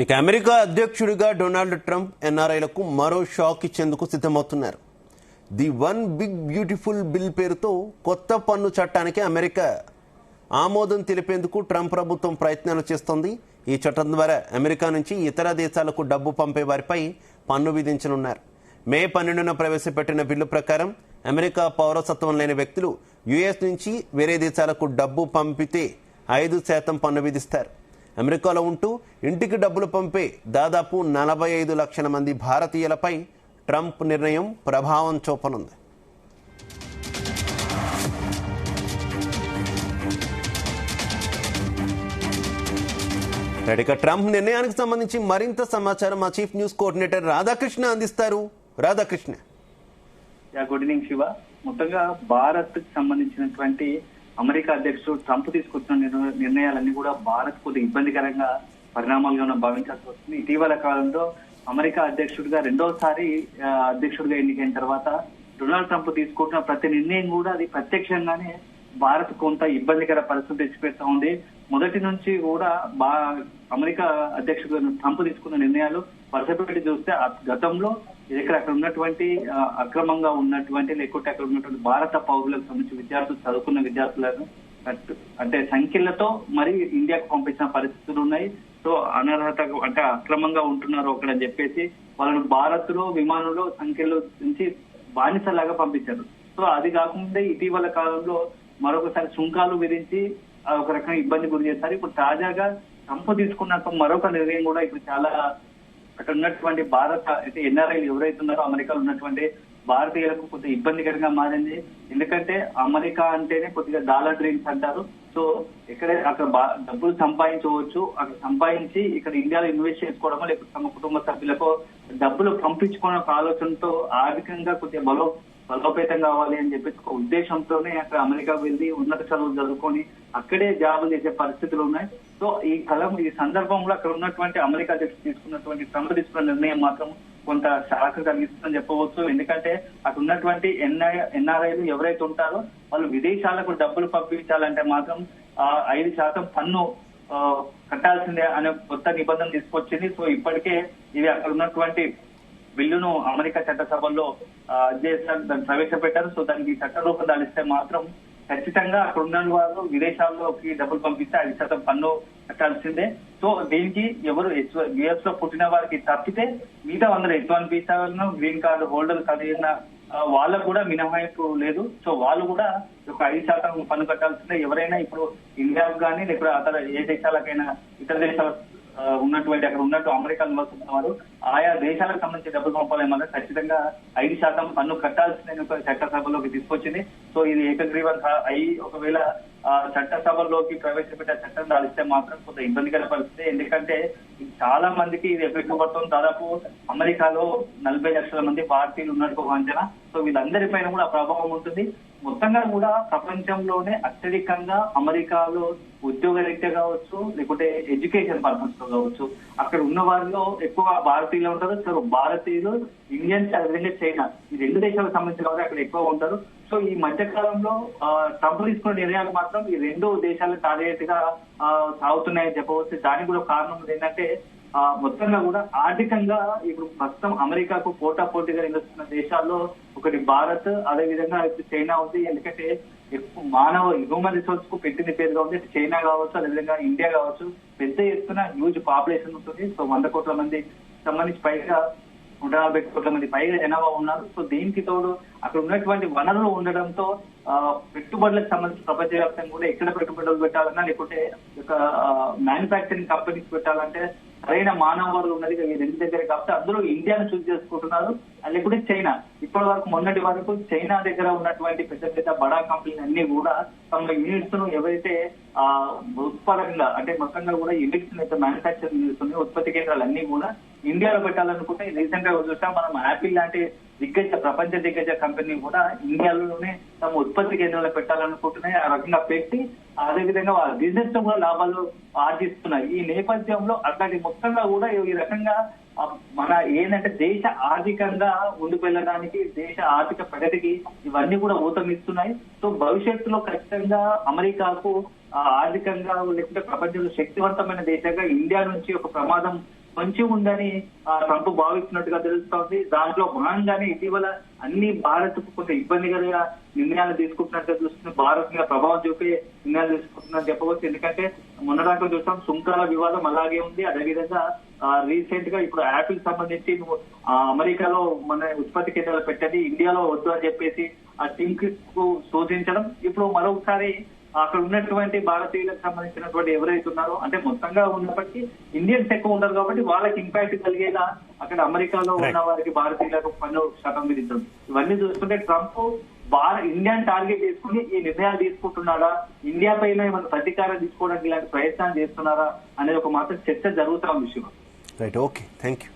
ఇక అమెరికా అధ్యక్షుడిగా Donald Trump ఎన్ఆర్ఐలకు మరో షాక్ ఇచ్చేందుకు సిద్ధమవుతున్నారు. The one big beautiful bill పేరుతో కొత్త పన్ను చట్టానికి అమెరికా ఆమోదం తెలిపేందుకు ట్రంప్ ప్రభుత్వం ప్రయత్నాలు చేస్తోంది. ఈ చట్టం ద్వారా అమెరికా నుంచి ఇతర దేశాలకు డబ్బు పంపే వారిపై పన్ను విధించనున్నారు. మే 12న ప్రవేశపెట్టిన బిల్లు ప్రకారం అమెరికా పౌరసత్వం లేని వ్యక్తులు యుఎస్ నుంచి వేరే దేశాలకు డబ్బు పంపితే 5% పన్ను విధిస్తారు. అమెరికాలో ఉంటూ ఇంటికి డబ్బులు పంపే దాదాపు 45 లక్షల మంది భారతీయులపై ట్రంప్ నిర్ణయం ప్రభావం చూపనుంది. ఇక ట్రంప్ నిర్ణయానికి సంబంధించి మరింత సమాచారం మా చీఫ్ న్యూస్ కోఆర్డినేటర్ రాధాకృష్ణ అందిస్తారు. రాధాకృష్ణ. Good evening Shiva. మొత్తంగా భారత్ కి సంబంధించినటువంటి అమెరికా అధ్యక్షుడు ట్రంప్ తీసుకొచ్చిన నిర్ణయాలన్నీ కూడా భారత్ కొద్దిగా ఇబ్బందికరంగా పరిణామాలుగా భావించాల్సి వస్తుంది. ఇటీవల కాలంలో అమెరికా అధ్యక్షుడిగా రెండోసారి అధ్యక్షుడిగా ఎన్నికైన తర్వాత డొనాల్డ్ ట్రంప్ తీసుకుంటున్న ప్రతి నిర్ణయం కూడా అది ప్రత్యక్షంగానే భారత్ కొంత ఇబ్బందికర పరిస్థితి తెచ్చిపెడతా ఉంది. మొదటి నుంచి కూడా అమెరికా అధ్యక్షుడు ట్రంప్ తీసుకున్న నిర్ణయాలు వరుసపెట్టి చూస్తే గతంలో అక్కడ ఉన్నటువంటి అక్రమంగా ఉన్నటువంటి లేకుంటే అక్కడ ఉన్నటువంటి భారత పౌరులకు సంబంధించి విద్యార్థులు చదువుకున్న విద్యార్థులను అంటే సంఖ్యలతో మరి ఇండియాకు పంపించిన పరిస్థితులు ఉన్నాయి. సో అనర్హత అంటే అక్రమంగా ఉంటున్నారు అక్కడ చెప్పేసి వాళ్ళను భారత్ లో విమానంలో సంఖ్యలో నుంచి బానిసలాగా పంపించారు. సో అది కాకుండా ఇటీవల కాలంలో మరొకసారి సుంకాలు విధించి ఒక రకంగా ఇబ్బంది గురి చేస్తారు. ఇప్పుడు తాజాగా ట్రంప్ తీసుకున్నాక మరొక నిర్ణయం కూడా ఇప్పుడు చాలా అక్కడ ఉన్నటువంటి భారత అయితే ఎన్ఆర్ఐలు ఎవరైతే ఉన్నారో అమెరికాలో ఉన్నటువంటి భారతీయులకు కొద్దిగా ఇబ్బందికరంగా మారింది. ఎందుకంటే అమెరికా అంటేనే కొద్దిగా డాలర్ డ్రీమ్స్ అంటారు. సో ఎక్కడే అక్కడ డబ్బులు సంపాదించవచ్చు, అక్కడ సంపాదించి ఇక్కడ ఇండియాలో ఇన్వెస్ట్ చేసుకోవడమో లేకపోతే తమ కుటుంబ సభ్యులకు డబ్బులు పంపించుకోవడం ఒక ఆలోచనతో ఆర్థికంగా కొద్దిగా బలోపేతం కావాలి అని చెప్పేసి ఒక ఉద్దేశంతోనే అక్కడ అమెరికా వెళ్లి ఉన్నత చదువులు చదువుకొని అక్కడే జాబులు చేసే పరిస్థితులు ఉన్నాయి. సో ఈ సందర్భంలో అక్కడ ఉన్నటువంటి అమెరికా అధ్యక్షుడు తీసుకున్నటువంటి ట్రంప్ తీసుకున్న నిర్ణయం మాత్రం కొంత షాక్ కలిగిస్తుందని చెప్పవచ్చు. ఎందుకంటే అక్కడ ఉన్నటువంటి ఎన్ఆర్ఐలు ఎవరైతే ఉంటారో వాళ్ళు విదేశాలకు డబ్బులు పంపించాలంటే మాత్రం 5% పన్ను కట్టాల్సిందే అనే కొత్త నిబంధన తీసుకొచ్చింది. సో ఇప్పటికే ఇది అక్కడ ఉన్నటువంటి బిల్లును అమెరికా చట్టసభల్లో దాన్ని ప్రవేశపెట్టారు. సో దానికి చట్ట రూపం దాలిస్తే మాత్రం ఖచ్చితంగా అక్కడ ఉన్న వాళ్ళు విదేశాల్లోకి డబ్బులు పంపిస్తే 5% పన్ను కట్టాల్సిందే. సో దీనికి ఎవరు యుఎస్ లో పుట్టిన వారికి తప్పితే మిగతా అందరూ H1 వీసాలను గ్రీన్ కార్డు హోల్డర్ కలిగిన వాళ్ళకు కూడా మినహాయింపు లేదు. సో వాళ్ళు కూడా ఒక 5% పన్ను కట్టాల్సిందే. ఎవరైనా ఇప్పుడు ఇండియాకు కానీ లేకపోతే అతర ఏ దేశాలకైనా ఇతర దేశాల ఉన్నటువంటి అక్కడ ఉన్నట్టు అమెరికా నివసిస్తున్న వారు ఆయా దేశాలకు సంబంధించి డబ్బులు పంపాలేమన్నా ఖచ్చితంగా 5% పన్ను కట్టాల్సిన చట్టసభలోకి తీసుకొచ్చింది. సో ఇది ఏకగ్రీవం అయి ఒకవేళ చట్టసభల్లోకి ప్రవేశపెట్టే చట్టం దాలిస్తే మాత్రం కొంత ఇబ్బందికర పరిస్థితి. ఎందుకంటే చాలా మందికి ఇది ఎఫెక్ట్ పడుతుంది. దాదాపు అమెరికాలో 40 లక్షల మంది భారతీయులు ఉన్నట్టు ఒక అంచనా. సో వీళ్ళందరిపైన కూడా ప్రభావం ఉంటుంది. మొత్తంగా కూడా ప్రపంచంలోనే అత్యధికంగా అమెరికాలో ఉద్యోగ రీత్యా కావచ్చు లేకుంటే ఎడ్యుకేషన్ పర్పస్ లో కావచ్చు అక్కడ ఉన్న వారిలో ఎక్కువ భారతీయులు ఉంటారు. సో భారతీయులు, ఇండియన్స్, అదేవిధంగా చైనా ఈ 2 దేశాలకు సంబంధించిన వారు అక్కడ ఎక్కువ ఉంటారు. సో ఈ మధ్య కాలంలో ట్రంప్ తీసుకున్న నిర్ణయాలు మాత్రం ఈ 2 దేశాలకు టార్గెట్ గా సాగుతున్నాయని చెప్పవచ్చు. దానికి కూడా కారణం ఏంటంటే మొత్తంగా కూడా ఆర్థికంగా ఇప్పుడు ప్రస్తుతం అమెరికాకు పోటాపోటీగా నిలుస్తున్న దేశాల్లో ఒకటి భారత్, అదే విధంగా చైనా ఉంది. ఎందుకంటే మానవ హ్యూమన్ రిసోర్స్ కు పెట్టింది పేరుగా ఉంది. చైనా కావచ్చు, అదేవిధంగా ఇండియా కావచ్చు, పెద్ద ఎత్తున హ్యూజ్ పాపులేషన్ ఉంటుంది. సో 100 కోట్ల మంది సంబంధించి పైగా 140 కోట్ల మంది పైగా జనాభా ఉన్నారు. సో దీనికి తోడు అక్కడ ఉన్నటువంటి వనరులు ఉండడంతో పెట్టుబడులకు సంబంధించి ప్రపంచవ్యాప్తంగా కూడా ఎక్కడ పెట్టుబడులు పెట్టాలన్నా లేకుంటే మ్యానుఫ్యాక్చరింగ్ కంపెనీస్ పెట్టాలంటే సరైన మానవ వనరులు ఉన్నది ఈ 2 దగ్గర కాబట్టి అందులో ఇండియాను చూస్ చేసుకుంటున్నారు. లేకుంటే చైనా. ఇప్పటి వరకు మొన్నటి వరకు చైనా దగ్గర ఉన్నటువంటి పెద్ద పెద్ద బడా కంపెనీలు అన్ని కూడా తమ యూనిట్స్ ను ఎవరైతే ఉత్పాదకంగా అంటే మొత్తంగా కూడా యూనిట్స్ అయితే మ్యానుఫ్యాక్చరింగ్ యూనిట్స్ ఉత్పత్తి కేంద్రాలు అన్ని కూడా ఇండియాలో పెట్టాలనుకుంటే రీసెంట్ గా చూసాం మనం యాపిల్ లాంటి ప్రపంచ దిగ్గజ కంపెనీ కూడా ఇండియాలోనే తమ ఉత్పత్తి కేంద్రాలు పెట్టాలనుకుంటున్నాయి. ఆ రకంగా పెట్టి అదేవిధంగా వాళ్ళ బిజినెస్ తో కూడా లాభాలు ఆర్జిస్తున్నాయి. ఈ నేపథ్యంలో అట్లాంటి మొత్తంగా కూడా ఈ రకంగా మన ఏంటంటే దేశ ఆర్థికంగా ముందుకు వెళ్ళడానికి, దేశ ఆర్థిక ప్రగతికి ఇవన్నీ కూడా ఊతమిస్తున్నాయి. సో భవిష్యత్తులో ఖచ్చితంగా అమెరికాకు ఆర్థికంగా లేకపోతే ప్రపంచంలో శక్తివంతమైన దేశంగా ఇండియా నుంచి ఒక ప్రమాదం పొంచి ఉందని ట్రంప్ భావిస్తున్నట్టుగా తెలుస్తోంది. దాంట్లో భాగంగానే ఇటీవల అన్ని భారత్ కు కొంత ఇబ్బందికరంగా నిర్ణయాలు తీసుకుంటున్నట్టు చూస్తుంది. భారత్ మీద ప్రభావం చూపే నిర్ణయాలు తీసుకుంటుందని చెప్పవచ్చు. ఎందుకంటే మొన్నదాకా చూస్తాం సుంకాల వివాదం అలాగే ఉంది. అదేవిధంగా రీసెంట్ గా ఇప్పుడు యాపిల్ సంబంధించి అమెరికాలో మన ఉత్పత్తి కేంద్రాలు పెట్టండి, ఇండియాలో వద్దు అని చెప్పేసి ఆ టింక్ కు సూచించడం. ఇప్పుడు మరొకసారి అక్కడ ఉన్నటువంటి భారతీయులకు సంబంధించినటువంటి ఎవరైతే ఉన్నారో, అంటే మొత్తంగా ఉన్నప్పటికీ ఇండియన్స్ ఎక్కువ ఉన్నారు కాబట్టి వాళ్ళకి ఇంపాక్ట్ కలిగేలా అక్కడ అమెరికాలో ఉన్న వారికి భారతీయులకు పన్ను శాతం విధించడం. ఇవన్నీ చూస్తుంటే ట్రంప్ ఇండియాని టార్గెట్ చేసుకుని ఈ నిర్ణయాలు తీసుకుంటున్నారా, ఇండియా పైన ఏమైనా ప్రతీకారం తీసుకోవడానికి ఇలాంటి ప్రయత్నాలు చేస్తున్నారా అనేది ఒక మాత్రం చర్చ జరుగుతా ఉంది. Right, okay, thank you.